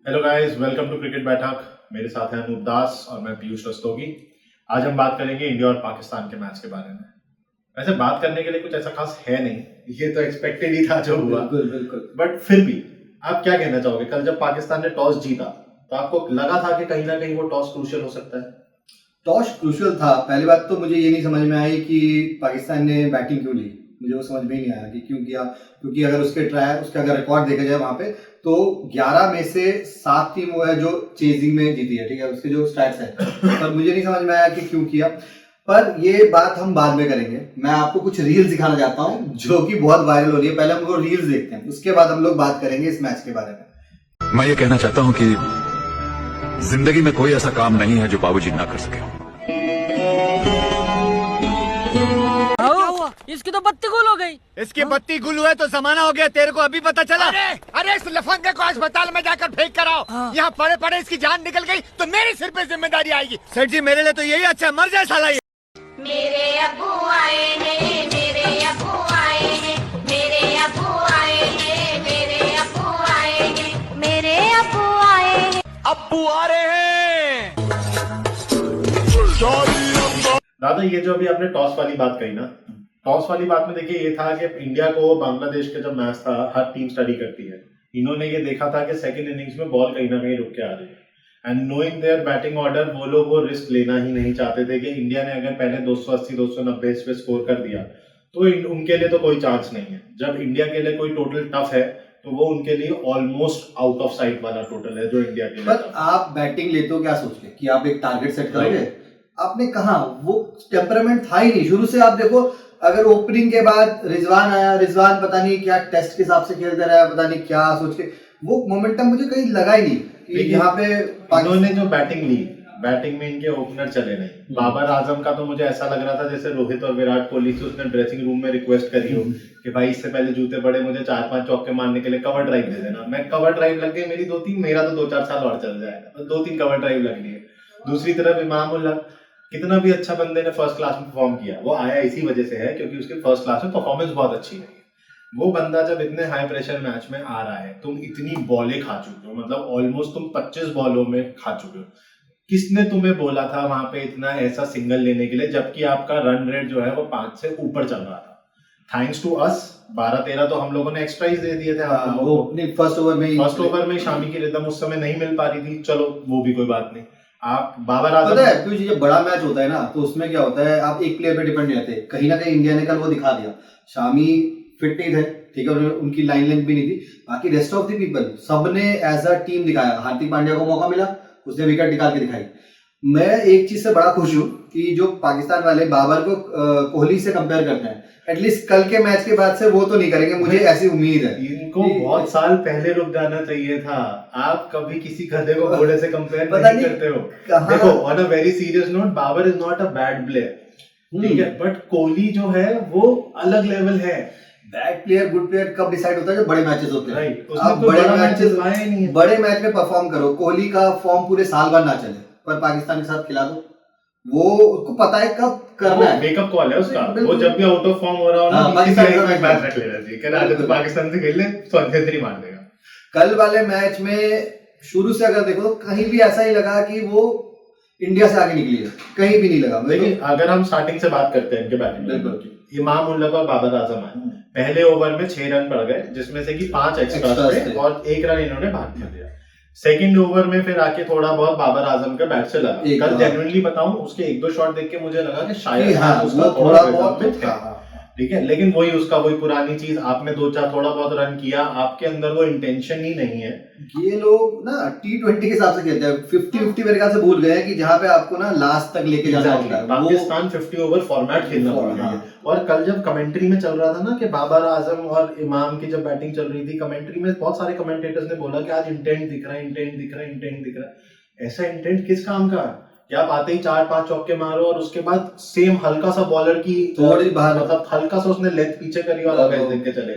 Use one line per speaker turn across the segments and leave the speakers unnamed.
Hello guys, welcome to cricket Baithak. मेरे साथ हैं अनूप दास और मैं पीयूष रस्तोगी। आज हम बात करेंगे इंडिया और पाकिस्तान के मैच के बारे में। वैसे बात करने के लिए कुछ ऐसा खास है नहीं, ये तो एक्सपेक्टेड ही था जो हुआ।
बिल्कुल बिल्कुल।
बट फिर भी आप क्या कहना चाहोगे? कल जब पाकिस्तान ने टॉस जीता तो आपको लगा था कि कहीं ना कहीं वो टॉस क्रूशियल हो सकता है?
टॉस क्रूशियल था। पहली बात तो मुझे ये नहीं समझ में आई कि पाकिस्तान ने बैटिंग क्यों ली। मुझे वो समझ में ही नहीं आया कि क्यों किया, क्योंकि अगर उसका अगर रिकॉर्ड देखा जाए वहां पे तो 11 में से 7 टीम वो है जो चेजिंग में जीती है, ठीक है, उसके जो स्टैट्स है। पर मुझे नहीं समझ में आया कि क्यों किया। पर ये बात हम बाद में करेंगे। मैं आपको कुछ रील्स दिखाना चाहता हूँ जो कि बहुत वायरल हो रही है। पहले हम लोग रील्स देखते हैं, उसके बाद हम लोग बात करेंगे इस मैच के बारे में।
मैं ये कहना चाहता हूं कि जिंदगी में कोई ऐसा काम नहीं है जो बाबूजी ना कर सके।
इसकी तो बत्ती गुल हो गई।
इसकी बत्ती गुल हुआ तो जमाना हो गया, तेरे को अभी पता चला? अरे इस लफंगे को अस्पताल में जाकर फेंक कर आओ। यहाँ पड़े पड़े इसकी जान निकल गई तो मेरे सिर पे जिम्मेदारी आएगी। सेठ जी मेरे लिए तो यही अच्छा, मर जाए साला ये।
मेरे अब्बू आए हैं, मेरे अब्बू आए हैं, मेरे अब्बू आए हैं, मेरे अब्बू आए हैं, मेरे अब्बू आए हैं।
अब्बू आ रहे हैं।
दादा, ये जो अभी आपने टॉस वाली बात कही ना, टॉस वाली बात में देखिए ये था कि इंडिया को बांग्लादेश के जब मैच था, हर टीम स्टडी करती है। इन्होंने ये देखा था कि सेकंड इनिंग्स में बॉल कहीं ना कहीं रुक के आ रही है and knowing there batting order, वो लोग वो रिस्क लेना ही नहीं चाहते थे कि इंडिया ने अगर पहले 280-290 पे स्कोर कर दिया तो उनके लिए तो कोई चांस नहीं है। जब इंडिया के लिए कोई टोटल टफ है तो वो उनके लिए ऑलमोस्ट आउट ऑफ साइट वाला टोटल है जो इंडिया के लिए।
पर आप बैटिंग लेते हो क्या सोच के कि आप एक टारगेट सेट करोगे? आपने कहा, वो टेम्परामेंट था ही नहीं शुरू से। आप देखो, अगर ओपनिंग के बाद रिजवान आया, रिजवान पता नहीं क्या टेस्ट के हिसाब से खेलते रहा, पता नहीं क्या सोच के, वो मोमेंटम मुझे कहीं लगा ही नहीं कि यहाँ पे
इन्होंने जो बैटिंग ली, बैटिंग में इनके ओपनर चले नहीं। बाबर आजम का तो मुझे ऐसा लग रहा था जैसे रोहित और विराट कोहली से उसने ड्रेसिंग रूम में रिक्वेस्ट करी हो कि भाई इससे पहले जूते पड़े, मुझे 4-5 चौके मारने के लिए कवर ड्राइव दे देना। मैं कवर ड्राइव लग गई मेरी 2-3, मेरा तो 2-4 साल और चल जाएगा, तो 2-3 कवर ड्राइव लग गई। दूसरी तरफ इमाम उल हक, कितना भी अच्छा बंदे ने फर्स्ट क्लास में परफॉर्म किया, वो आया इसी वजह से है क्योंकि उसके फर्स्ट क्लास में परफॉर्मेंस बहुत अच्छी रही है। वो बंदा जब इतने हाई प्रेशर मैच में आ रहा है, तुम इतनी बॉलें खा चुके हो, मतलब ऑलमोस्ट तुम 25 बॉलों में खा चुके हो। किसने तुम्हें बोला था वहां पे इतना ऐसा सिंगल लेने के लिए, जबकि आपका रन रेट जो है वो 5 से ऊपर चल रहा था। थैंक्स टू अस 12-13 तो हम लोगों ने एक्स्ट्रा ही दे दिए थे।
वो अपनी फर्स्ट ओवर में
शामी की रिदम उस समय नहीं मिल पा रही थी, चलो वो भी कोई बात नहीं। आप बाबर आजम,
पता है क्यों? जब बड़ा मैच होता है ना तो उसमें क्या होता है, आप एक प्लेयर पे डिपेंड नहीं रहते। कहीं ना कहीं इंडिया ने कल वो दिखा दिया। शामी फिट नहीं थे, ठीक है, उनकी लाइन लेंथ भी नहीं थी। बाकी रेस्ट ऑफ द पीपल सबने एज अ टीम दिखाया। हार्दिक पांड्या को मौका मिला, उसने विकेट निकाल के दिखाई। मैं एक चीज से बड़ा खुश हूँ कि जो पाकिस्तान वाले बाबर को कोहली से कंपेयर करते हैं, एटलीस्ट कल के मैच के बाद से वो तो नहीं करेंगे, मुझे ऐसी उम्मीद है।
इनको बहुत साल पहले रुक जाना चाहिए था। आप कभी किसी गधे को घोड़े से कंपेयर नहीं करते हो। देखो, on a very serious note, Babar is not a bad player, ठीक है, बट कोहली जो है वो अलग लेवल है।
बैड प्लेयर गुड प्लेयर कब डिसाइड होता है? जब बड़े मैचेस होते हैं।
आप
बड़े मैच में परफॉर्म करो। कोहली का फॉर्म पूरे साल भर ना चले, पर पाकिस्तान के साथ खिला दो। वो उसको पता है कब करना है,
मेकअप कॉल है उसका। वो जब भी आउट ऑफ फॉर्म हो रहा हो ना, पाकिस्तान का मैच रख लेना चाहिए कि आज तो पाकिस्तान से खेल ले, 100 सेंचुरी मार देगा।
कल वाले मैच में शुरू से अगर देखो तो कहीं भी ऐसा ही लगा कि वो इंडिया से आगे निकली है, कहीं भी नहीं लगा।
लेकिन अगर हम स्टार्टिंग से बात करते हैं इनके बैटिंग की, इमाम उल हक और बाबर आजम आए, पहले ओवर में 6 रन पड़ गए, जिसमें से कि 5 एक्स्ट्रा थे और 1 रन इन्होंने भाग कर दिया। सेकंड ओवर में फिर आके थोड़ा बहुत बाबर आजम का बैट से लगा। कल जेन्युइनली बताऊं, उसके 1-2 शॉट देख के मुझे लगा कि शायद उसका थोड़ा बहुत, ठीक है, लेकिन वही पुरानी चीज, आपने 2-4 थोड़ा बहुत रन किया, आपके अंदर वो इंटेंशन ही नहीं है।
ये लोग ना T20 के हिसाब से खेलते हैं। 50-50 मेरे ख्याल से भूल गए हैं कि जहां पे आपको ना लास्ट तक लेके जाना होता है।
पाकिस्तान 50 ओवर फॉर्मेट खेलना पड़ता है। और कल जब कमेंट्री में चल रहा था ना कि बाबर आजम और इमाम की जब बैटिंग चल रही थी, कमेंट्री में बहुत सारे कमेंटेटर्स ने बोला कि आज इंटेंट दिख रहा है, इंटेंट दिख रहा है, इंटेंट दिख रहा है। ऐसा इंटेंट किस काम का? क्या आप आते ही 4-5 चौके मारो और उसके बाद सेम हल्का सा बॉलर की
थोड़ी बाहर,
मतलब हल्का सा उसने लेंथ पीछे करी और आगे देख के चले।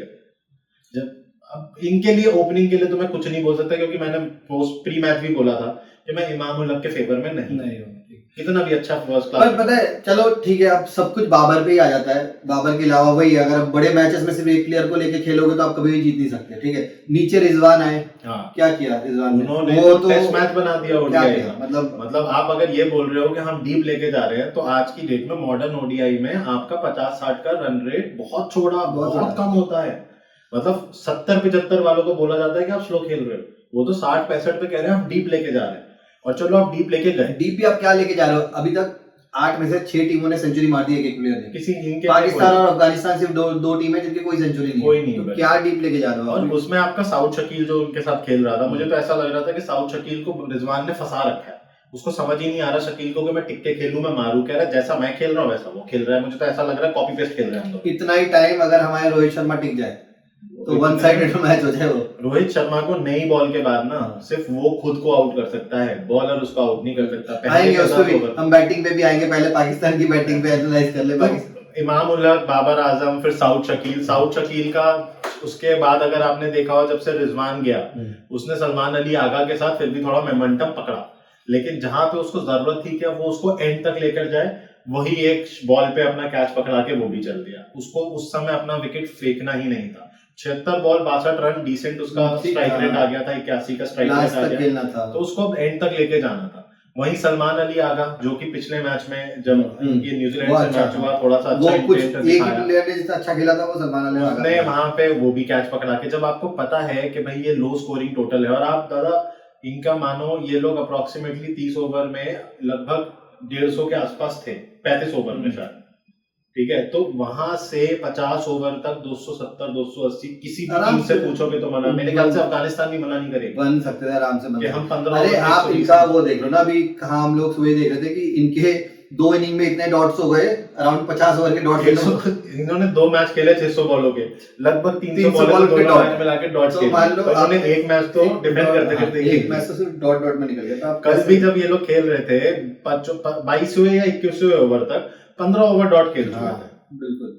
जब अब इनके लिए ओपनिंग के लिए तो मैं कुछ नहीं बोल सकता, क्योंकि मैंने प्री मैच भी बोला था कि मैं इमाम उल हक के फेवर में नहीं हूं। कितना भी अच्छा फर्स्ट
पर
क्लास।
पता है, चलो ठीक है, अब सब कुछ बाबर पे ही आ जाता है। बाबर के अलावा वही है, अगर बड़े मैचेस में सिर्फ एक प्लेयर को लेके खेलोगे तो आप कभी भी जीत नहीं सकते। ठीक है, नीचे रिजवान आए,
हाँ,
क्या किया रिजवान ने?
उन्होंने
वो
तो टेस्ट मैच बना दिया
क्या
ओडीआई
किया?
का।
मतलब
मतलब आप अगर ये बोल रहे हो कि हम डीप लेके जा रहे हैं, तो आज की डेट में मॉडर्न ओडीआई में आपका 50-60 का रन रेट बहुत
छोड़ा।
कम होता है। मतलब 70-75 वालों को बोला जाता है कि आप स्लो खेल रहे हो, वो तो 60-65 पे कह रहे हैं हम डीप लेके जा रहे हैं। और चलो आप डीप लेके गए,
डीपी आप क्या लेके जा रहे हो? अभी तक 8 में से 6 टीमों ने सेंचुरी मार दी है एक प्लेयर ने।
किसी इनके
पाकिस्तान और अफगानिस्तान सिर्फ दो टीम है जिनकी कोई सेंचुरी नहीं
कोई
है।
नहीं
तो
है।
क्या डीप लेके जा रहे हो?
और
अभी?
उसमें आपका साउथ शकील जो उनके साथ खेल रहा था, मुझे तो ऐसा लग रहा था कि साउथ शकील को रिजवान ने फंसा रखा है। उसको समझ ही नहीं आ रहा शकील को कि मैं टिक के खेलूं, मैं मारूं। कह रहा है जैसा मैं खेल रहा हूँ वैसा वो खेल रहा है। मुझे तो ऐसा लग रहा है कॉपी पेस्ट खेल रहे हैं हम लोग।
इतना ही टाइम अगर हमारे रोहित शर्मा टिक जाए तो वन साइडेड मैच हो जाए वो।
रोहित शर्मा को नई बॉल के बाद ना सिर्फ वो खुद को आउट कर सकता है, बॉलर उसको आउट नहीं कर सकता।
आएंगे उसको भी, हम बैटिंग पे भी आएंगे। पहले पाकिस्तान की बैटिंग पे एनालाइज कर ले।
तो इमाम उल हक, बाबर आजम, फिर साउथ शकील का उसके बाद अगर आपने देखा हो जब से रिजवान गया, उसने सलमान अली आगा के साथ फिर भी थोड़ा मोमेंटम पकड़ा, लेकिन जहां पे उसको जरूरत थी कि वो उसको एंड तक लेकर जाए, वही एक बॉल पे अपना कैच पकड़ा के वो भी चल दिया। उसको उस समय अपना विकेट फेंकना ही नहीं था। 76 बॉल 62 रन डिसेंट उसका स्ट्राइक रेट आ गया था, 81 का स्ट्राइक रेट आ गया था, तो उसको एंड तक लेके जाना था। वहीं सलमान अली आगा जो कि पिछले मैच में जब ये न्यूजीलैंड से मैच हुआ, थोड़ा सा अच्छा
एक ही प्लेयर ने जितना अच्छा खेला था वो सलमान अली आगा
उसने वहां पे वो भी कैच पकड़ा के। जब आपको पता है कि भाई ये लो स्कोरिंग टोटल है और आप दादा इनका मानो ये लोग अप्रोक्सीमेटली 30 ओवर में लगभग 150 के आसपास थे, 35 ओवर में शायद, ठीक है, तो वहां से 50 ओवर तक 270-280 किसी भी टीम से पूछोगे तो मना, मेरे ख्याल से अफगानिस्तान भी मना नहीं करेगा।
बन सकते थे आराम से,
कि हम 15
अरे आप इनका वो देख लो ना, अभी कहाँ हम लोग सुबह देख रहे थे कि इनके 2 इनिंग में इतने डॉट्स हो गए, अराउंड 50 ओवर के डॉट्स।
इन्होंने 2 मैच खेले 600 बॉलों के, लगभग 300 बॉलों के डॉट मिला के डॉट्स खेले।
मान लो
इन्होंने एक मैच तो डिफेंड करते करते
एक मैच तो सिर्फ डॉट में निकल गया था।
कल भी जब ये लोग खेल रहे थे 22वें या 21वें ओवर तक 15 ओवर डॉट खेल चुके थे।
बिल्कुल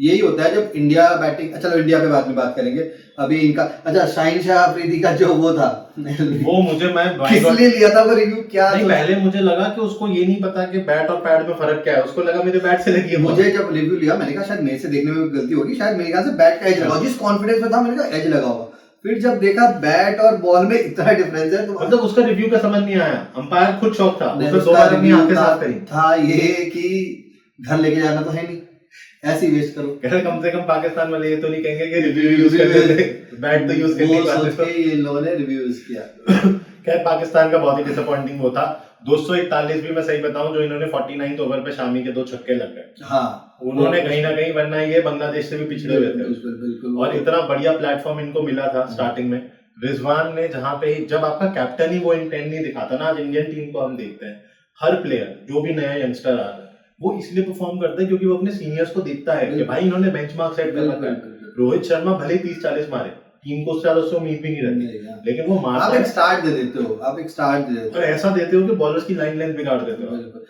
यही होता है जब इंडिया बैटिंग। चलो इंडिया पे बाद में बात करेंगे, अभी इनका अच्छा शाहीन शाह अफरीदी का जो वो था
वो मुझे मैं
किस लिए लिया था वो रिव्यू क्या
नहीं, पहले मुझे लगा कि उसको ये नहीं पता कि बैट और पैड में फर्क क्या है। उसको लगा मेरे बैट से लगी है।
मुझे जब रिव्यू लिया मैंने कहा शायद मेरे से देखने में गलती होगी, शायद मेरे ख्याल से बैट का एज लगा, जिस कॉन्फिडेंस में था मैंने कहा एज लगा होगा। फिर जब देखा बैट और बॉल में इतना डिफरेंस है तो
मतलब उसका रिव्यू का समझ नहीं आया। अंपायर खुद शौक था, उसने 2
उसका
बार अपनी
रिव्यू
आंखें साफ करी
था ये कि घर लेके जाना तो है नहीं, ऐसे ही वेस्ट करो।
कह रहे कम से कम पाकिस्तान वाले ये तो नहीं कहेंगे कि रिव्यू यूज करते थे, बैट तो यूज करने की बात है।
ये लोगों ने रिव्यू यूज किया।
खैर पाकिस्तान का बहुत ही डिसअपॉइंटिंग वो था। 241 भी मैं सही बताऊं जो इन्होंने 49 ओवर पे शामी के 2 छक्के लग गए।
हाँ
उन्होंने कहीं ना कहीं, वरना ये बांग्लादेश से भी पिछड़े हुए थे
बिल्कुल।
और इतना बढ़िया प्लेटफॉर्म इनको मिला था स्टार्टिंग में। रिजवान ने जहां पे जब आपका कैप्टन ही वो इंटेंट नहीं दिखाता ना, आज इंडियन टीम को हम देखते हैं हर प्लेयर जो भी नया यंगस्टर आ रहा है वो इसलिए परफॉर्म करता है क्योंकि वो अपने सीनियर्स को देखता है कि भाई इन्होंने बेंचमार्क सेट कर रखा है। रोहित शर्मा भले 30-40 मारे, टीम को उससे ज्यादा उससे उम्मीद भी नहीं रहती, लेकिन वो मारता
आप
है।
एक स्टार्ट दे देते हो, आप एक स्टार्ट दे देते
और ऐसा देते हो कि बॉलर्स की लाइन लेंथ बिगाड़ देते हो।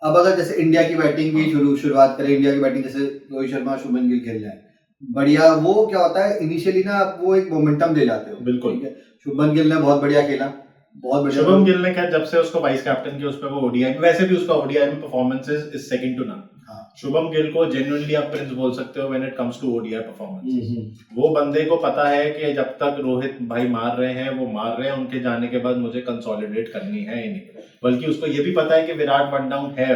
अब अगर जैसे इंडिया की बैटिंग की शुरुआत करें, इंडिया की बैटिंग जैसे रोहित शर्मा शुभमन गिल खेल रहे हैं बढ़िया, वो क्या होता है इनिशियली ना आप वो एक मोमेंटम दे जाते हो।
बिल्कुल।
ठीक है, शुभमन गिल ने बहुत बढ़िया खेला, बहुत बढ़िया।
शुभम गिल ने क्या जब से उसको वाइस कैप्टन किया उस पे वो ओडीआई में, वैसे भी उसका ओडीआई में performances is second to none. Shubman Gill को जेन्युइनली आप प्रिंस बोल सकते हो when it comes to ODI performance. वो बंदे को पता है कि जब तक रोहित भाई मार रहे हैं वो मार रहे हैं, उनके जाने के बाद मुझे कंसोलिडेट करनी है ही नहीं। बल्कि उसको ये भी पता है कि विराट वन डाउन है,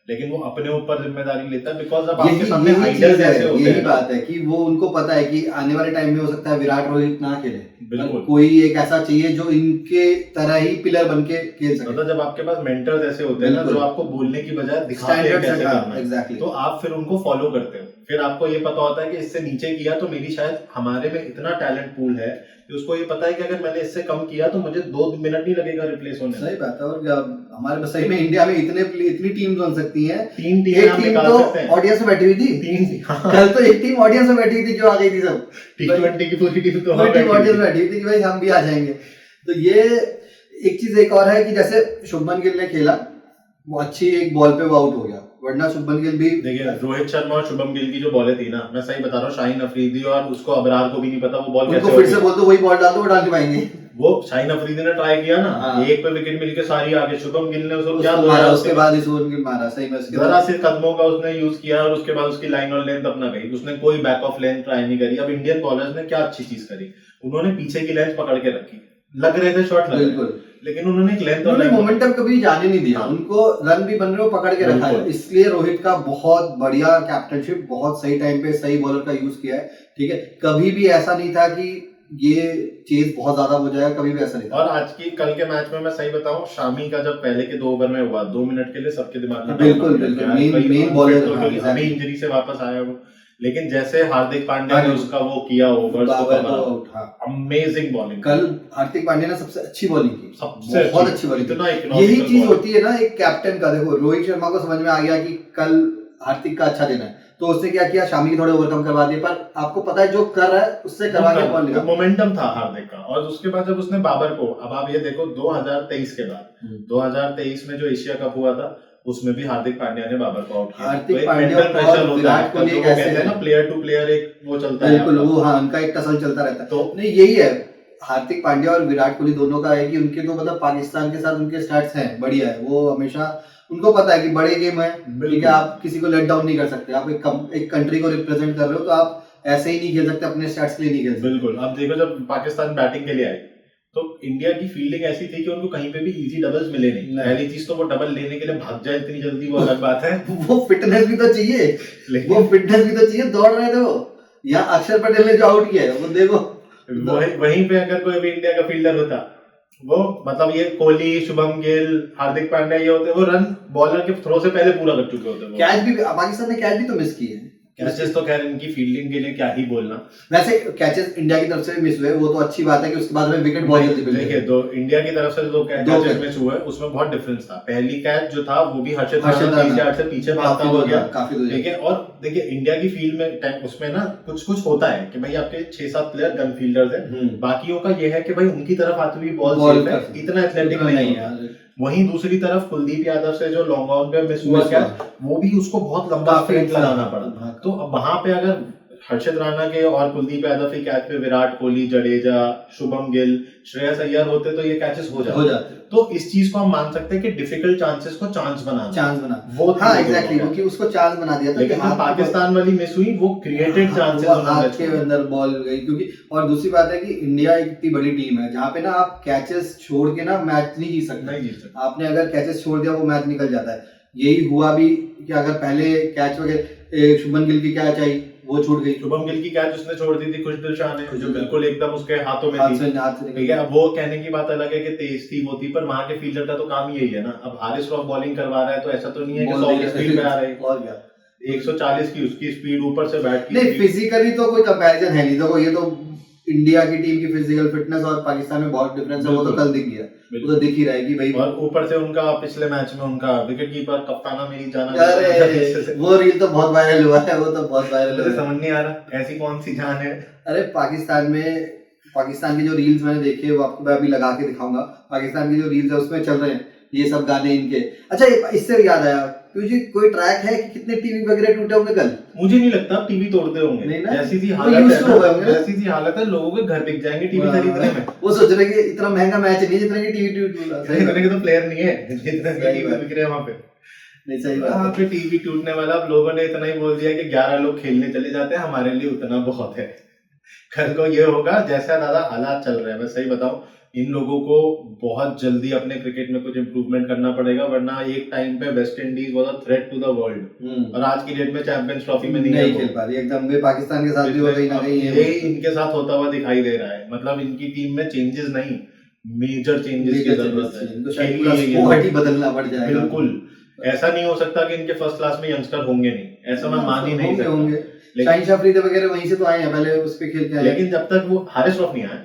लेकिन वो अपने ऊपर जिम्मेदारी लेता है बिकॉज अब आपके सामने आइडल्स ऐसे होते हैं।
यही बात है कि वो उनको पता है कि आने वाले टाइम में हो सकता है विराट रोहित ना खेले,
बिल्कुल
कोई एक ऐसा चाहिए जो इनके तरह ही पिलर बन के खेल सके।
मतलब जब आपके पास मेंटर्स ऐसे होते हैं ना जो आपको बोलने की बजाय दिखाते हैं कैसे करना है,
एग्जैक्टली,
तो आप फिर उनको फॉलो करते हो। फिर आपको ये पता होता है कि इससे नीचे किया तो मेरी शायद हमारे में इतना टैलेंट पूल है कि उसको ये पता है कि अगर मैंने इससे कम किया तो मुझे 2 मिनट नहीं लगेगा रिप्लेस होने।
सही बात है। और हमारे बस सही में इंडिया में इतनी टीम्स बन सकती हैं।
3 टीम
एक टीम तो ऑडियंस में बैठी हुई थी,
3
कल तो एक टीम ऑडियंस में बैठी हुई थी जो आ गई थी सब
T20 की पूरी टीम तो
ऑडियंस में बैठी हुई थी कि भाई हम भी आ जाएंगे। तो ये एक चीज एक और है कि जैसे शुभमन गिल ने खेला, वो अच्छी एक बॉल पे वो आउट हो गया, वरना शुभमन गिल भी
देखिए रोहित शर्मा और शुभम गिल की जो बॉलें थी ना, मैं सही बता रहा हूँ, शाहीन अफरीदी और उसको अबरार को भी नहीं पता वो बॉल कैसे
फिर से बोल दो वही बॉल डाल दो वो डाल नहीं पाएंगे।
वो शाहीन अफरीदी ने ट्राई किया ना,
हाँ।
एक पे विकेट मिलके सारी आगे, शुभम गिल ने उसको क्या
उसको मारा, उसके बाद इस ओवर मारा सही में, उसके
जरा
बाद
से कदमों का उसने यूज किया और उसके बाद उसकी लाइन और लेंथ अपना गई, उसने कोई बैक ऑफ लेंथ ट्राई नहीं करी। अब इंडियन बॉलर्स ने क्या अच्छी चीज करी, उन्होंने पीछे की लेंथ पकड़ के रखी, लग रहे थे शॉट लग रहे थे,
बिल्कुल,
लेकिन उन्होंने एक लेंथ और
उन्होंने
लेंथ
मोमेंटम कभी जाने नहीं दिया,
हाँ।
उनको रन भी बन रहे हो पकड़ के रखा है।
बिल्कुल।
इसलिए रोहित का बहुत बढ़िया कैप्टनशिप, बहुत सही टाइम पे सही बॉलर का यूज किया है, ठीक है। कभी भी ऐसा नहीं था कि ये चेज बहुत ज्यादा हो जाएगा, कभी भी ऐसा नहीं था।
और आज की कल के मैच में मैं सही बताऊं, शामी का जब पहले के 2 ओवर में हुआ, 2 मिनट के लिए सबके दिमाग में
बिल्कुल, बिल्कुल, मेन बॉलर, हाँ,
अभी
exactly।
इंजरी से वापस आया वो, लेकिन जैसे हार्दिक पांड्या ने
हाँ,
उसका वो किया, ओवर्स को
बाबर
कवर,
को आउट, हाँ।
Amazing bowling.
कल हार्दिक पांड्या ने सबसे अच्छी बॉलिंग की,
सबसे
बहुत अच्छी बॉलिंग
इतना
की।
economical
यही चीज
ball।
होती है ना एक कैप्टन का। देखो रोहित शर्मा को समझ में आ गया कि कल हार्दिक का अच्छा दिन है, तो उसने क्या किया, शामी के थोड़े ओवरकम करवा दिए, पर आपको पता है जो कर रहा है उससे करवा के बॉल निकाल।
मोमेंटम था हार्दिक का। और उसके बाद जब उसने बाबर को, अब आप ये देखो 2023 के बाद, 2023 में जो एशिया कप हुआ था उसमें भी हार्दिक पांड्या ने बाबर को आउट किया।
हार्दिक
तो एक
पांड्या
mental pressure
और
होता
विराट
है,
कोहली
जो
एक
वो
ऐसे
कहते हैं ना
हैं।
प्लेयर टू प्लेयर एक वो चलता है
बिल्कुल,
आपका।
वो हाँ उनका एक टसल चलता रहता है।
तो
नहीं यही है हार्दिक पांड्या और विराट कोहली दोनों का है कि उनके तो मतलब पाकिस्तान के साथ उनके स्टार्ट्स हैं बढ़िया है, वो हमेशा उनको पता है कि बड़े गेम है, ठीक है, आप किसी को लेट डाउन नहीं कर सकते। आप एक कंट्री को रिप्रेजेंट कर रहे हो तो आप ऐसे ही नहीं खेल सकते, अपने स्टार्स के लिए नहीं खेल सकते।
बिल्कुल। अब देखो जब पाकिस्तान बैटिंग के लिए आई तो इंडिया की फील्डिंग ऐसी थी कि उनको कहीं पे भी इजी डबल्स मिले नहीं।
नहीं।
पहली चीज तो वो डबल लेने के लिए भाग जाए इतनी जल्दी, वो अलग बात है।
वो फिटनेस भी तो चाहिए,
लेकिन
वो फिटनेस भी तो चाहिए, दौड़ रहे थे वो। यहाँ अक्षर पटेल ने जो आउट किया है वो देखो,
वहीं पे अगर कोई भी इंडिया का फील्डर होता, वो मतलब ये कोहली, शुभम गिल, हार्दिक पांड्या ये होते, वो रन बॉलर के थ्रो से पहले पूरा कर चुके होते।
कैच भी पाकिस्तान ने कैच भी तो मिस किए हैं।
कैचेस तो खैर इनकी फील्डिंग के लिए क्या ही बोलना।
वैसे कैचेस इंडिया की तरफ से भी मिस हुए, वो तो अच्छी बात है कि उसके बाद में विकेट बहुत जल्दी मिल
देखिए,
गए।
तो इंडिया की तरफ से जो
दो
कैचेस
catch।
मिस हुए उसमें बहुत डिफरेंस था। पहली कैच जो था वो भी हर्षित
हर्षित
राणा
राणा
30 यार्ड से पीछे भागता
काफी
हुआ
दूर
गया,
काफी दूर
ठीक है। और देखिए इंडिया की फील्ड में उसमें ना कुछ कुछ होता है कि भाई आपके 6-7 प्लेयर गन फील्डर्स हैं, बाकियों का ये है कि भाई उनकी तरफ आती हुई बॉल
बॉल
सेफ है, इतना एथलेटिक नहीं है। वहीं दूसरी तरफ कुलदीप यादव से जो लॉन्ग ऑन पे मिस हुआ कैच, वो भी उसको बहुत लंबा
काफी
स्प्रिंट लगाना
हाँ।
पड़ा। तो अब वहां पे अगर हर्षित राणा के और कुलदीप यादव के कैच पे विराट कोहली, जडेजा, शुभम गिल, श्रेयस अय्यर होते तो ये कैचेस हो जाते। तो इस चीज को हम मान सकते हैं कि डिफिकल्ट चांसेस को चांस बना
वो हाँ एग्जैक्टली, क्योंकि उसको चांस बना दिया था।
लेकिन जो पाकिस्तान वाली मिस हुई वो क्रिएटेड चांसेस
हाथ के अंदर बॉल गई, क्योंकि और दूसरी बात है कि इंडिया एक इतनी बड़ी टीम है जहाँ पे ना आप कैचेस छोड़ के ना मैच नहीं जीत सकते। आपने अगर कैचेस छोड़ दिया वो मैच निकल जाता है। यही हुआ भी कि अगर पहले कैच वगैरह शुभमन गिल की कैच आई वो छूट गई,
शुभम गिल की कैच उसने छोड़ दी थी खुशदिल शाह ने, जो बिल्कुल एकदम उसके हाथों में
हाथ
थी,
से निकल
ठीक है। अब वो कहने की बात अलग है कि तेज थी वो थी, पर वहां के फील्डर का तो काम यही है ना। अब हारिस रॉफ बॉलिंग करवा रहा है तो ऐसा तो नहीं है कि 100 की स्पीड पे आ रहे हैं,
और क्या
140 की उसकी स्पीड, ऊपर से बैट की
नहीं,
speed।
फिजिकली तो कोई कंपैरिजन है नहीं। देखो ये तो इंडिया की टीम की फिजिकल फिटनेस और पाकिस्तान में बहुत डिफरेंस है, वो तो कल दिख गया, वो तो दिख ही रहा है कि भाई।
और ऊपर से उनका पिछले मैच में उनका विकेट कीपर कप्ताना मेरी जाना,
अरे वो रील तो बहुत वायरल हुआ है, वो तो बहुत वायरल
मुझे
हुआ है।
समझ नहीं आ रहा ऐसी कौन सी जान है।
अरे पाकिस्तान की जो रील्स मैंने देखे वो आपको मैं अभी लगा के दिखाऊंगा। पाकिस्तान की जो रील्स है उसमें चल रहे हैं ये सब गाने इनके। अच्छा इससे याद आया, क्योंकि कोई ट्रैक है कि कितने टीवी वगैरह टूटे होंगे कल?
मुझे नहीं लगता टीवी तोड़ते होंगे,
नहीं ना?
जैसी सी
वो
हालत
used
है
to हो गए होंगे
ना,
ना?
जैसी सी हालत है, लोगों के घर बिक जाएंगे टीवी खरीदने में।
वो सोच रहे कि इतना महंगा मैच नहीं जितना कि टीवी
इतने के तो प्लेयर नहीं है जितने
सही
टीवी
बात।
बिक रहे हैं वहां पे।
नहीं सही
वहां
बात
पे टीवी टूटने वाला, अब लोगों ने इतना ही बोल दिया कि 11 लोग खेलने चले जाते हैं, हमारे लिए उतना बहुत है। कल को ये होगा जैसा दादा हालात चल रहे हैं, मैं सही बताऊं इन लोगों को बहुत जल्दी अपने क्रिकेट में कुछ इंप्रूवमेंट करना पड़ेगा, वरना एक टाइम पे West Indies was a threat to the world और आज की डेट में चैंपियंस ट्रॉफी में नहीं
खेल पा रही एकदम। वे पाकिस्तान के साथ भी हो गई ना कहीं
ये इनके साथ होता हुआ दिखाई दे रहा है। मतलब इनकी टीम में चेंजेस नहीं, मेजर चेंजेस की जरूरत है।
तो शायद पूरा स्क्वाड ही बदलना पड़ जाएगा।
बिल्कुल ऐसा नहीं हो सकता कि इनके फर्स्ट क्लास में यंगस्टर होंगे नहीं, ऐसा मैं मान ही नहीं सकता।
होंगे शाहीन शाह अफरीदी वगैरह वहीं से तो आए हैं, पहले उस पे खेल के आए।
लेकिन जब तक वो हारिस रॉफ नहीं आया,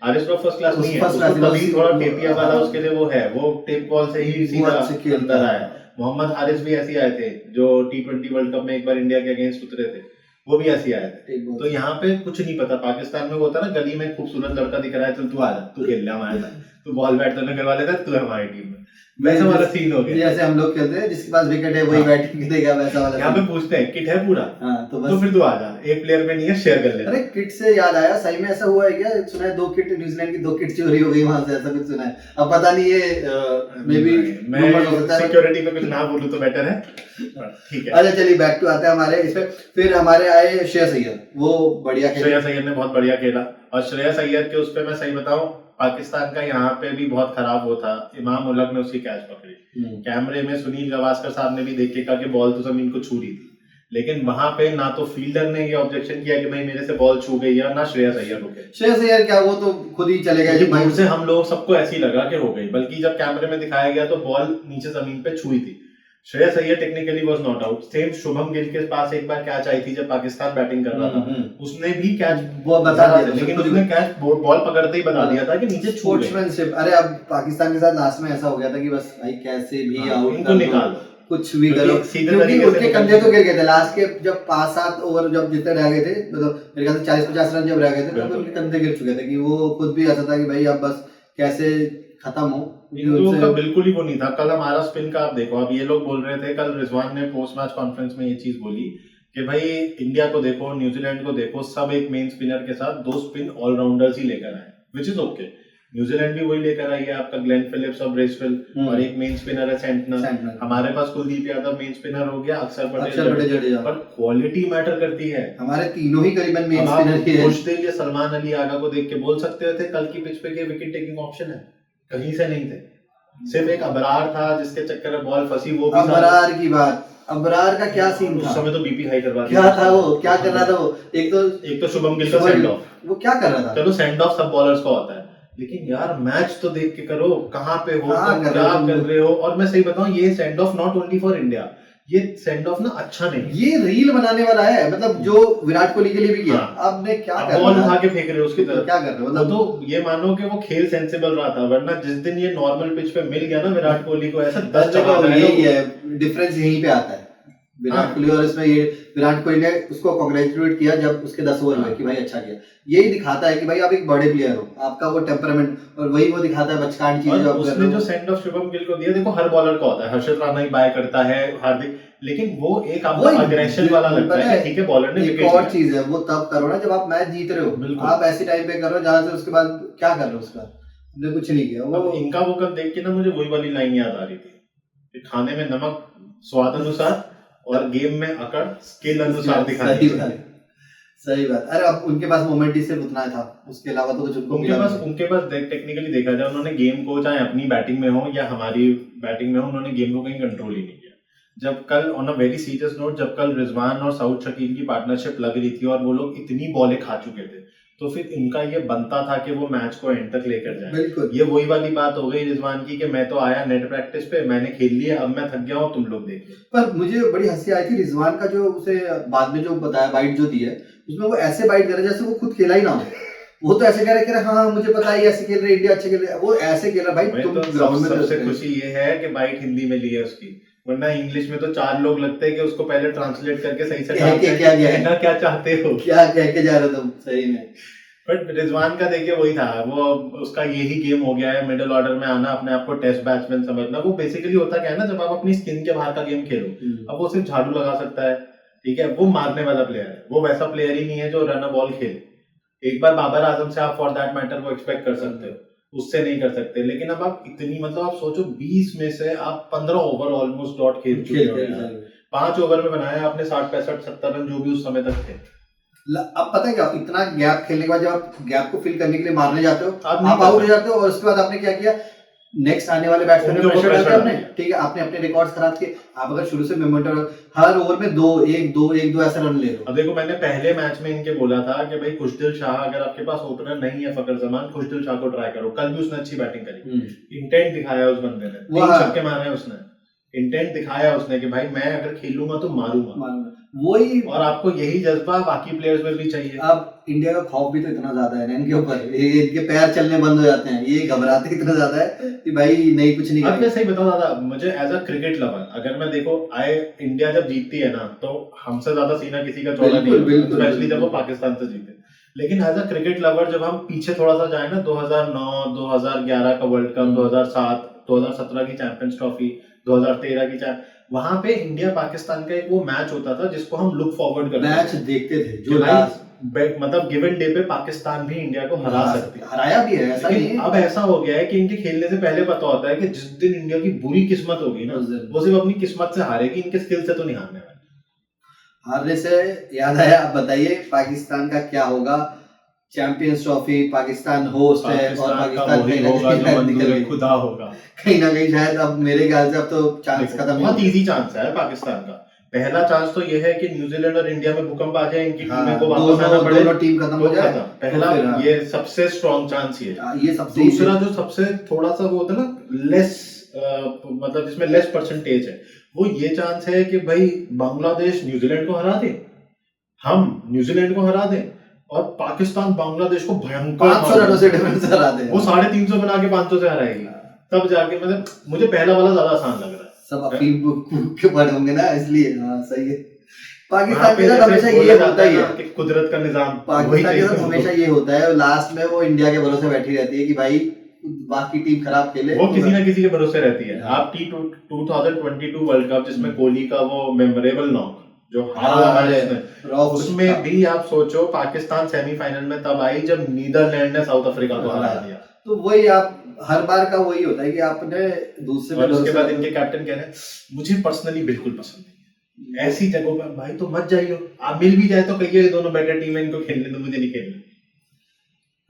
हारिस रॉफ फर्स्ट क्लास नहीं है, उसको तभी थोड़ा टेपिया वाला उसके लिए वो है, वो टेप बॉल से ही सीधा अंदर आया। मोहम्मद हारिस भी ऐसे आए थे जो T20 वर्ल्ड कप में एक बार इंडिया के अगेंस्ट उतरे थे, वो भी ऐसे आए थे। तो यहाँ पे कुछ नहीं पता। पाकिस्तान में वो होता है ना, गली में खूबसूरत लड़का दिख रहा है, चल तू आ जा, तू खेल ले हमारे साथ, तू बॉल बैट दोनों करवा लेता, तू है हमारी टीम में, वैसा वाला सीन हो गया।
जैसे हम लोग खेलते हैं, जिसके पास विकेट है वही बैटिंग करेगा, वैसा वाला
यहाँ पे पूछते हैं किट है पूरा,
हाँ तो
तो
बस।
फिर तू आ जा, एक प्लेयर पे नहीं है, शेयर कर ले।
अरे किट से याद आया, सही में ऐसा हुआ है क्या? सुना है 2 किट न्यूजीलैंड की 2 किट चोरी हो गई वहां से, ऐसा कुछ सुना है। अब पता नहीं ये मे बी
मैं सिक्योरिटी पे कुछ ना बोलूं तो बेटर है, ठीक है।
अच्छा चलिए बैक टू आते हैं हमारे इस पे। फिर हमारे आए श्रेयस अय्यर, वो बढ़िया खेले।
श्रेयस अय्यर ने बहुत बढ़िया खेला, और श्रेयस अय्यर के उस पे मैं सही बताऊं, पाकिस्तान का यहाँ पे भी बहुत खराब वो था, इमाम उलग ने उसकी कैच पकड़ी, कैमरे में सुनील गावस्कर साहब ने भी देख के कहा कि बॉल तो जमीन को छू रही थी, लेकिन वहां पे ना तो फील्डर ने ये ऑब्जेक्शन किया कि भाई मेरे से बॉल छू गई है, ना श्रेयस अय्यर हो गए।
श्रेयस अय्यर क्या, वो तो खुद ही चले गए,
दूर से हम लोग सबको ऐसी लगा कि हो गई, बल्कि जब कैमरे में दिखाया गया तो बॉल नीचे जमीन पे छुई थी। Shreyas Iyer technically was not out. Same Shubham Gill के पास एक बार कैच आई थी जब पाकिस्तान बैटिंग कर रहा था, उसने भी कैच
वो बता दिया,
लेकिन उसने कैच बॉल पकड़ते ही बता दिया था कि नीचे छू गई।
स्पोर्ट्समैनशिप। अरे अब पाकिस्तान के साथ लास्ट में ऐसा हो गया था कि बस भाई कैसे भी आउट
इनको निकाल,
कुछ भी करो,
सीधे
क्योंकि
तरीके से
उनके कंधे तो गिर गए थे लास्ट के, जब 5-7 ओवर जब जितने रह गए थे, मतलब मेरे ख्याल से 40-50 रन जब रह गए थे, तब उनके कंधे गिर चुके थे कि वो खुद भी ऐसा था कि भाई अब बस कैसे खत्म हो।
इनको का बिल्कुल ही वो नहीं था। कल हमारा स्पिन का आप देखो, अब ये लोग बोल रहे थे, कल रिजवान ने पोस्ट मैच कॉन्फ्रेंस में ये चीज बोली कि भाई इंडिया को देखो, न्यूजीलैंड को देखो, सब एक मेन स्पिनर के साथ 2 स्पिन ऑलराउंडर्स ही लेकर आए, विच इज ओके। न्यूजीलैंड भी वही लेकर आई है, आपका ग्लेन फिलिप्स और ब्रेसवेल, और एक मेन स्पिनर है सेंटनर। हमारे पास कुलदीप यादव मेन स्पिनर हो गया, अक्षर पटेल जडेजा, पर क्वालिटी मैटर करती है।
हमारे तीनों ही करीबन मेन स्पिनर ही है।
कुछ देर ये सलमान अली आगा को देख के बोल सकते थे कल की पिच पे विकेट टेकिंग ऑप्शन है, कहीं से नहीं थे, सिर्फ एक अबरार था जिसके चक्कर में बॉल फंसी। वो भी
अबरार की बात, अबरार का क्या सीन था
उस समय, तो बीपी हाई करवा दिया।
क्या था वो, क्या कर रहा था वो? एक तो
शुभम गिल का सेंड ऑफ,
वो क्या कर रहा था?
चलो सेंड ऑफ सब बॉलर्स को आता है, लेकिन यार मैच तो देख के करो, कहाँ पे हो, क्या कर रहे हो। और मैं सही बताऊं, ये send off not only for India, ये सेंड ऑफ ना अच्छा नहीं,
ये रील बनाने वाला है, मतलब जो विराट कोहली के लिए भी किया। आपने क्या कर
बॉल उठा के फेंक रहे हो उसकी तरफ,
क्या कर रहे हो? मतलब
तो ये मानो कि वो खेल सेंसिबल रहा था, वरना जिस दिन ये नॉर्मल पिच पे मिल गया ना विराट कोहली को, ऐसा 10 जगह
यही है डिफरेंस, यहीं पे आता है विराट कोहली। और इसमें ये विराट कोहली ने उसको कांग्रेचुलेट किया जब उसके 10 ओवर हुए कि भाई अच्छा किया। यही दिखाता है कि भाई आप एक बड़े प्लेयर हो, आपका वो टेम्परामेंट, और वही वो दिखाता है बचकान चीज जो
उसने जो सेंड ऑफ शुभम गिल को दिया, देखो हर बॉलर का होता है, हर्षित राणा ही बाय करता है, हार्दिक, लेकिन वो एक आपका अग्रेशन वाला लगता है, ठीक है बॉलर ने विकेट।
और चीज है वो तब करो ना जब आप मैच जीत रहे हो, आप ऐसे टाइम पे करो जहां से उसके बाद क्या कर रहे हो, उसका आपने कुछ नहीं किया। वो
इनका वो कल देख के ना मुझे वही वाली लाइन याद आ रही थी, खाने में नमक स्वाद अनुसार और गेम में अकड़ स्किल अनुसार दिखाई।
सही बात। अरे अब उनके पास मोमेंट ही सिर्फ उतना था, उसके अलावा तो कुछ
उनके पास टेक्निकली देखा जाए, उन्होंने गेम को चाहे अपनी बैटिंग में हो या हमारी बैटिंग में हो, उन्होंने गेम को कहीं कंट्रोल ही नहीं किया। जब कल on a very serious note, जब कल रिजवान और साउथ शकील की पार्टनरशिप लग रही थी और वो लोग इतनी बॉलें खा चुके थे, तो फिर इनका ये बनता था कि वो मैच को एंड तक लेकर जाए।
बिल्कुल
ये वही वाली बात हो गई रिजवान की कि मैं तो आया नेट प्रैक्टिस पे, मैंने खेल लिया, अब मैं थक गया हूँ, तुम लोग देखो।
पर मुझे बड़ी हंसी आई थी रिजवान का, जो उसे बाद में जो बताया बाइट जो दी है, उसमें वो ऐसे बाइट कर रहा है जैसे वो खुद खेला ही ना हो। वो तो ऐसे कह रहे हाँ मुझे पता है ऐसे खेल रहे, इंडिया अच्छे खेल रहे, वो ऐसे खेल रहा। भाई तुम ग्राउंड में
सबसे खुशी ये है कि बाइट हिंदी में ली है उसकी, वरना इंग्लिश में तो 4 लोग लगते हैं कि उसको पहले ट्रांसलेट करके सही से क्या चाहते हो,
क्या कह के जा रहे हो तुम, सही में।
बट रिजवान का देखिए वही था, वो उसका यही गेम हो गया है, मिडिल ऑर्डर में आना, अपने आप को टेस्ट बैट्समैन समझना। वो बेसिकली होता क्या है ना, जब आप अपनी स्किन के बाहर का गेम खेलो, अब वो सिर्फ झाड़ू लगा सकता है, ठीक है, वो मारने वाला प्लेयर है, वो वैसा प्लेयर ही नहीं है जो रन अ बॉल खेले। एक बार बाबर आजम से आप फॉर दैट मैटर को एक्सपेक्ट कर सकते हो, उससे नहीं कर सकते। लेकिन अब आप इतनी, मतलब आप सोचो 20 में से आप 15 ओवर ऑलमोस्ट डॉट खेल चुके हो, 5 ओवर में बनाया आपने 60, 65, 70 रन जो भी उस समय तक थे।
अब पता है क्या, इतना गैप खेलने के बाद जब आप गैप को फिल करने के लिए मारने जाते हो, आप आउट हो जाते हो, और उसके बाद आपने क्या किया, नेक्स्ट आने वाले बैट्समैन पे प्रेशर डालते आपने, ठीक है, आपने अपने रिकॉर्ड्स खराब किए। आप अगर शुरू से मोमेंटम, हर ओवर में 1-2 ऐसा रन ले लो।
अब देखो मैंने पहले मैच में इनके बोला था कि भाई खुशदिल शाह, अगर आपके पास ओपनर नहीं है फकर जमान, खुशदिल शाह को ट्राई करो। कल भी उसने अच्छी बैटिंग करी, इंटेंट दिखाया उस बंदे ने, 3 छक्के मारे उसने, इंटेंट दिखाया उसने कि भाई मैं अगर खेलूंगा तो मारूंगा।
वही,
और आपको यही जज्बा बाकी प्लेयर्स में भी चाहिए।
अब इंडिया का खौफ भी तो इतना ज्यादा है ना इनके ऊपर, इनके पैर चलने बंद हो जाते हैं, ये घबराते इतना ज्यादा है कि भाई नहीं कुछ नहीं।
अब मैं सही बताऊं दादा, मुझे एज अ क्रिकेट लवर, अगर मैं देखो इंडिया जब जीतती है ना, तो हमसे ज्यादा सीना किसी का चौड़ा नहीं, स्पेशली जब वो पाकिस्तान से जीते। लेकिन एज अ क्रिकेट लवर जब हम पीछे थोड़ा सा जाए ना, 2009, 2011 का वर्ल्ड कप, 2007, 2017 की चैंपियंस ट्रॉफी, 2013 की वहां पे इंडिया पाकिस्तान का एक वो मैच होता था जिसको हम लुक फॉरवर्ड करते
मैच देखते थे
जो मतलब गिवन डे पे पाकिस्तान भी इंडिया को हरा सकती है,
हराया भी है, ऐसा नहीं
लेकिन
है।
अब ऐसा हो गया है कि इनके खेलने से पहले पता होता है कि जिस दिन इंडिया की बुरी किस्मत होगी ना, वो सिर्फ अपनी किस्मत से हारेगी, इनके स्किल से तो नहीं हारने वाली।
हारने से याद आया, आप बताइए पाकिस्तान का क्या होगा? चैंपियंस ट्रॉफी, पाकिस्तान होस्ट है और पाकिस्तान
वही होगा जो मंजूर खुदा होगा।
कहीं ना कहीं शायद अब मेरे ख्याल से अब तो चांस खत्म,
बहुत इजी चांस है पाकिस्तान का। पहला चांस तो ये है कि न्यूजीलैंड और इंडिया में भूकंप आ जाए, इनकी टीमें को वापस आना पड़े,
दोनों टीम खत्म हो जाए।
पहला ये सबसे स्ट्रॉन्ग चांस
ये सबसे
दूसरा जो सबसे थोड़ा सा वो होता है ना लेस, मतलब जिसमें लेस परसेंटेज है, वो ये चांस है कि भाई बांग्लादेश न्यूजीलैंड को हरा दे, हम न्यूजीलैंड को हरा दें और पाकिस्तान बांग्लादेश को भयंकर
500 रनों से डिफरेंस हरा दे,
वो 350 बना के 500 से हराएगी, तब जाके मतलब मुझे पहला वाला ज्यादा आसान लग रहा है।
सब अफीम के बड़े होंगे ना, इसलिए हाँ सही है। पाकिस्तान के साथ हमेशा ये होता ही है
कि कुदरत का निजाम,
पाकिस्तान के साथ हमेशा ये होता है, लास्ट में वो इंडिया के भरोसे बैठी रहती है कि भाई बाकी टीम खराब खेले,
वो किसी ना किसी के भरोसे रहती है। आप T2022 वर्ल्ड कप जिसमें कोहली का वो मेमोरेबल नॉक जो हारा, उसमें भी आप सोचो पाकिस्तान सेमीफाइनल में तब आई जब नीदरलैंड ने साउथ अफ्रीका को हरा दिया।
तो वही आप हर बार का वही होता है कि आपने दूसरे
और उसके बाद इनके कैप्टन कह रहे हैं मुझे पर्सनली बिल्कुल पसंद नहीं है ऐसी जगहों पर, भाई तो मत जाइए, आप मिल भी जाए तो कहिए ये दोनों बेटर टीम है, इनको खेलने तो मुझे नहीं खेलना।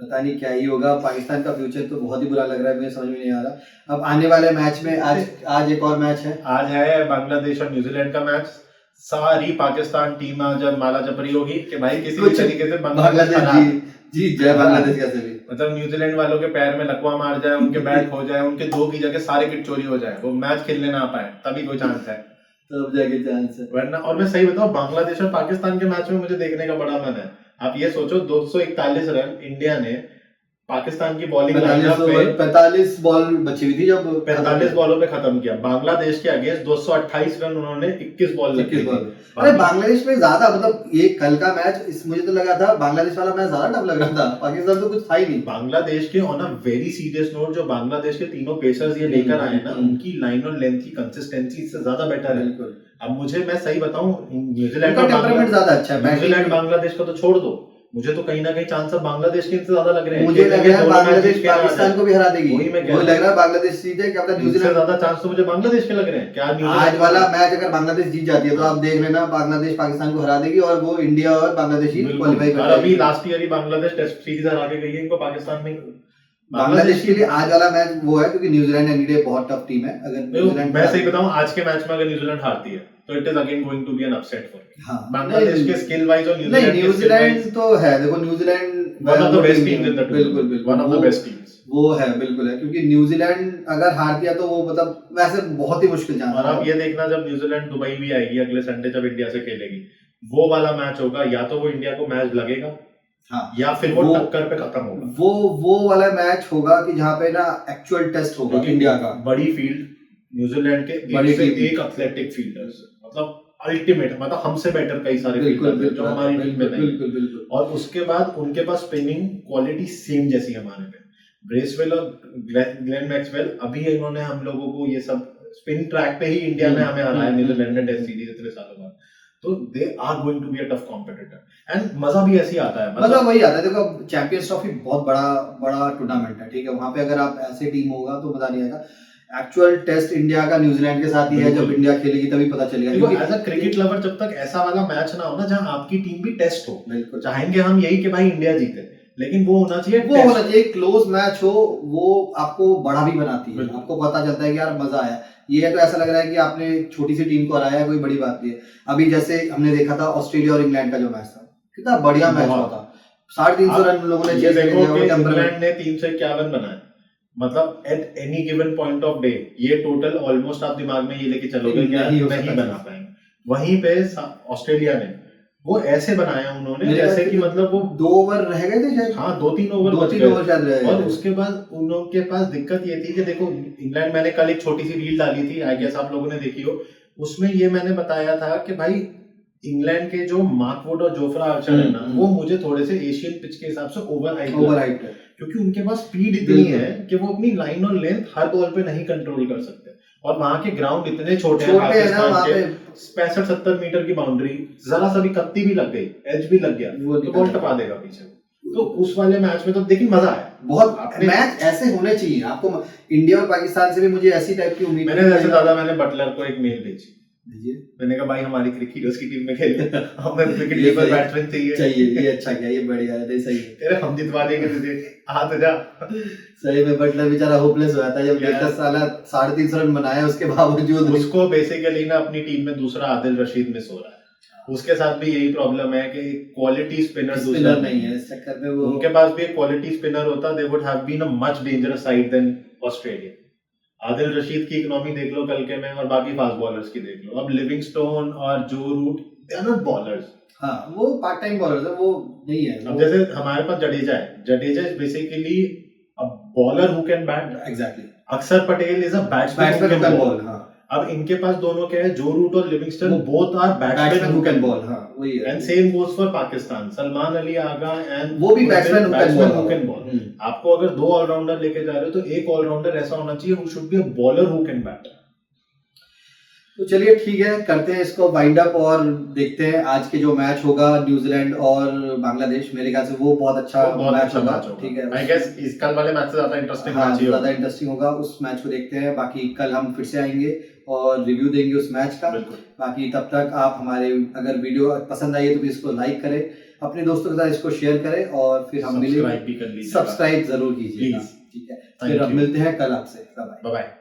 पता नहीं क्या ही होगा, पाकिस्तान का फ्यूचर तो बहुत ही बुरा लग रहा है, मुझे समझ में नहीं आ रहा। अब आने वाले मैच में आज एक और मैच है,
आज है बांग्लादेश और न्यूजीलैंड का मैच। सारी पाकिस्तान टीम जब माला जपरी होगी कि भाई किसी भी तरीके से
बांग्लादेश जीत जाए, बांग्लादेश कैसे भी,
मतलब न्यूजीलैंड वालों के पैर में लकवा मार जाए, उनके बैट हो जाए, उनके 2 की जगह सारे किट चोरी हो जाए, वो मैच खेलने ना पाए, तभी कोई चांस है,
तब जाके चांस है वरना।
और मैं सही बताऊं बांग्लादेश और पाकिस्तान के मैच में मुझे देखने का बड़ा मन है। आप ये सोचो 241 रन इंडिया ने पाकिस्तान की बॉलिंग लाइनअप पे
45 बॉल बची हुई थी जब
45 बॉलों पे खत्म किया। बांग्लादेश के अगेंस्ट 228 रन उन्होंने 21 बॉल लगी थी।
अरे बांग्लादेश में ज्यादा, मतलब ये कल का मैच मुझे तो लगा था बांग्लादेश वाला मैच ज्यादा टफ लग रहा था, पाकिस्तान तो कुछ था ही नहीं।
बांग्लादेश के on a very serious note जो बांग्लादेश के तीनों पेसर्स ये लेकर आए ना, उनकी लाइन और लेंथ की कंसिस्टेंसी इससे ज्यादा बेटर है। अब मुझे मैं सही बताऊं न्यूजीलैंड का
टेम्परामेंट ज्यादा अच्छा है,
न्यूजीलैंड बांग्लादेश का तो छोड़ दो, मुझे तो कहीं ना कहीं चांस अब बांग्लादेश के इनसे ज्यादा लग रहे हैं।
मुझे लग रहा है बांग्लादेश पाकिस्तान को भी हरा देगी,
वही मैं
मुझे लग रहा है बांग्लादेश जीते, क्या पता न्यूजीलैंड
ज्यादा चांस तो मुझे बांग्लादेश के लग रहे हैं। क्या
आज वाला मैच अगर बांग्लादेश जीत जाती है तो आप देख लेना बांग्लादेश पाकिस्तान को हरा देगी और वो इंडिया और बांग्लादेश ही क्वालीफाई कर जाएगी।
अभी लास्ट ईयर ही बांग्लादेश टेस्ट सीरीज हरा के गई है इनको पाकिस्तान में।
बांग्लादेश के लिए आज वाला मैच वो है क्योंकि न्यूजीलैंड एनीडे बहुत टफ टीम है। अगर न्यूजीलैंड,
मैं सही बताऊं आज के मैच में अगर न्यूजीलैंड हारती है तो it is again going to be an upset for Bangladesh के स्किल वाइज और
न्यूजीलैंड तो है, देखो New Zealand
one of the best teams in the
बिल्कुल
one of the best teams
वो है, बिल्कुल है, क्योंकि न्यूजीलैंड अगर हार दिया तो वो मतलब वैसे बहुत ही मुश्किल चांस है।
और आप ये देखना जब न्यूजीलैंड दुबई भी आएगी अगले संडे जब इंडिया से खेलेगी, वो वाला मैच होगा, या तो वो इंडिया को मैच लगेगा या फिर वो टक्कर पे खत्म होगा।
वो वाला मैच होगा कि जहाँ पे ना एक्चुअल टेस्ट होगा इंडिया का।
बड़ी फील्ड न्यूजीलैंड के एक एथलेटिक फील्डर्स, मतलब अल्टीमेट, मतलब हमसे बेटर कई सारे फील्डर्स जो हमारी टीम में नहीं, और उसके बाद उनके पास स्पिनिंग क्वालिटी सेम जैसी हमारे में। ब्रेसवेल और ग्लेन मैक्सवेल, अभी इन्होंने हम लोगों को ये सब स्पिन ट्रैक पे ही इंडिया में हमें हराया न्यूजीलैंड ने टेस्ट सीरीज इतने सालों बाद, तो they are going to be a tough competitor and मजा भी ऐसे ही आता है।
मजा वही आता है, देखो चैंपियंस ट्रॉफी बहुत बड़ा टूर्नामेंट है, ठीक है, वहां पे अगर आप ऐसे टीम होगा तो मजा नहीं आएगा। एक्चुअल टेस्ट इंडिया का न्यूजीलैंड के साथ ही है, जब इंडिया खेलेगी तभी पता चलेगा।
क्योंकि एज अ क्रिकेट लवर जब तक ऐसा वाला मैच ना हो ना जहां आपकी टीम भी टेस्ट हो, बिल्कुल चाहेंगे हम यही कि भाई इंडिया जीते, लेकिन वो होना चाहिए
क्लोज मैच हो, वो आपको बड़ा भी बनाती है, आपको पता चलता है कि यार मजा आया। ये तो ऐसा लग रहा है कि आपने छोटी सी टीम को हराया है, कोई बड़ी बात नहीं है। अभी जैसे हमने देखा था ऑस्ट्रेलिया और इंग्लैंड का जो मैच था, कितना बढ़िया मैच हुआ था, 350 रन लोगों ने
चेस किया। इंग्लैंड ने 351 बनाए, मतलब at any given point of day ये टोटल ऑलमोस्ट आप दिमाग में ये लेके चलोगे कि नहीं बना पाएंगे। वहीं पे ऑस्ट्रेलिया ने वो ऐसे बनाया उन्होंने जैसे कि मतलब वो
2 ओवर रह गए थे शायद,
हाँ 2-3 ओवर
बच गए।
और उसके बाद उनके पास दिक्कत ये थी कि देखो इंग्लैंड, मैंने कल एक छोटी सी रील डाली थी, आई गेस आप लोगों ने देखी हो, उसमें ये मैंने बताया था कि भाई इंग्लैंड के जो मार्कवुड और जोफ्रा आर्चर है ना, वो मुझे थोड़े से एशियन पिच के हिसाब से ओवर हाइप है, क्योंकि उनके पास स्पीड इतनी है कि वो अपनी लाइन और लेंथ हर बॉल पे नहीं कंट्रोल कर सकते, और वहां के ग्राउंड इतने छोटे हैं पाकिस्तान के, 65-70 मीटर की बाउंड्री, जरा सा भी कत्ती भी लग गई, एज भी लग गया तो बॉल टपा देगा पीछे। तो उस वाले मैच में तो देखिए मजा आया
बहुत। मैच ऐसे होने चाहिए आपको, इंडिया और पाकिस्तान से भी मुझे ऐसी टाइप की उम्मीद।
मैंने बटलर को एक मेल भेजी, मैंने कहा भाई हमारी क्रिकेटर्स की टीम में खेले, हमें विकेट कीपर बैट्समैन चाहिए।
ये अच्छा किया, ये बढ़िया है, सही है।
तेरे हम जितवा देंगे तुझे, आ तो जा।
सही में बटलर बेचारा होपलेस हुआ था जब देखा साला 350 रन बनाया, उसके बावजूद
उसको बेसिकली ना अपनी टीम में दूसरा आदिल रशीद मिस हो रहा है। उसके साथ भी यही प्रॉब्लम है कि क्वालिटी स्पिनर दूसरा
नहीं है, इस चक्कर में वो,
उनके पास भी एक क्वालिटी स्पिनर होता, they would have been a much dangerous side than Australia. Adil Rashid की इकोनॉमी देख लो कल के में, और बाकी फास्ट बॉलर्स की देख लो। अब लिविंगस्टोन और Joe Root, they are not bowlers.
हाँ, वो पार्ट टाइम बॉलर्स है, वो नहीं है।
अब जैसे हमारे पास जडेजा है, Jadeja is basically a bowler who can bat.
Exactly.
Akshar Patel is a batsman who can bowl.
हाँ,
अब इनके पास दोनों क्या है, जो रूट और Livingstone both are batsmen who can bowl.
हाँ, वही है।
And same goes for Pakistan, Salman Ali Agha and
वो भी बैट्समैन
हु कैन बॉल। आपको अगर 2 ऑलराउंडर लेके जा रहे हो तो एक ऑलराउंडर ऐसा होना चाहिए who should be a bowler who can bat.
तो चलिए ठीक है, करते हैं इसको वाइंड अप और देखते हैं आज के जो मैच होगा न्यूजीलैंड और बांग्लादेश। मेरे ख्याल से वो बहुत अच्छा मैच होगा। ठीक है,
आई गेस इस कल वाले मैच से ज्यादा इंटरेस्टिंग मैच ही होगा,
ज्यादा इंटरेस्टिंग होगा। उस मैच को देखते हैं, बाकी कल हम फिर से आएंगे और रिव्यू देंगे उस मैच का। बाकी तब तक आप हमारे अगर वीडियो पसंद आई है तो प्लीज इसको लाइक करें, अपने दोस्तों के साथ इसको शेयर करें, और फिर हम मिलेंगे। सब्सक्राइब जरूर कीजिएगा। ठीक है, फिर अब मिलते हैं कल आपसे। Bye bye.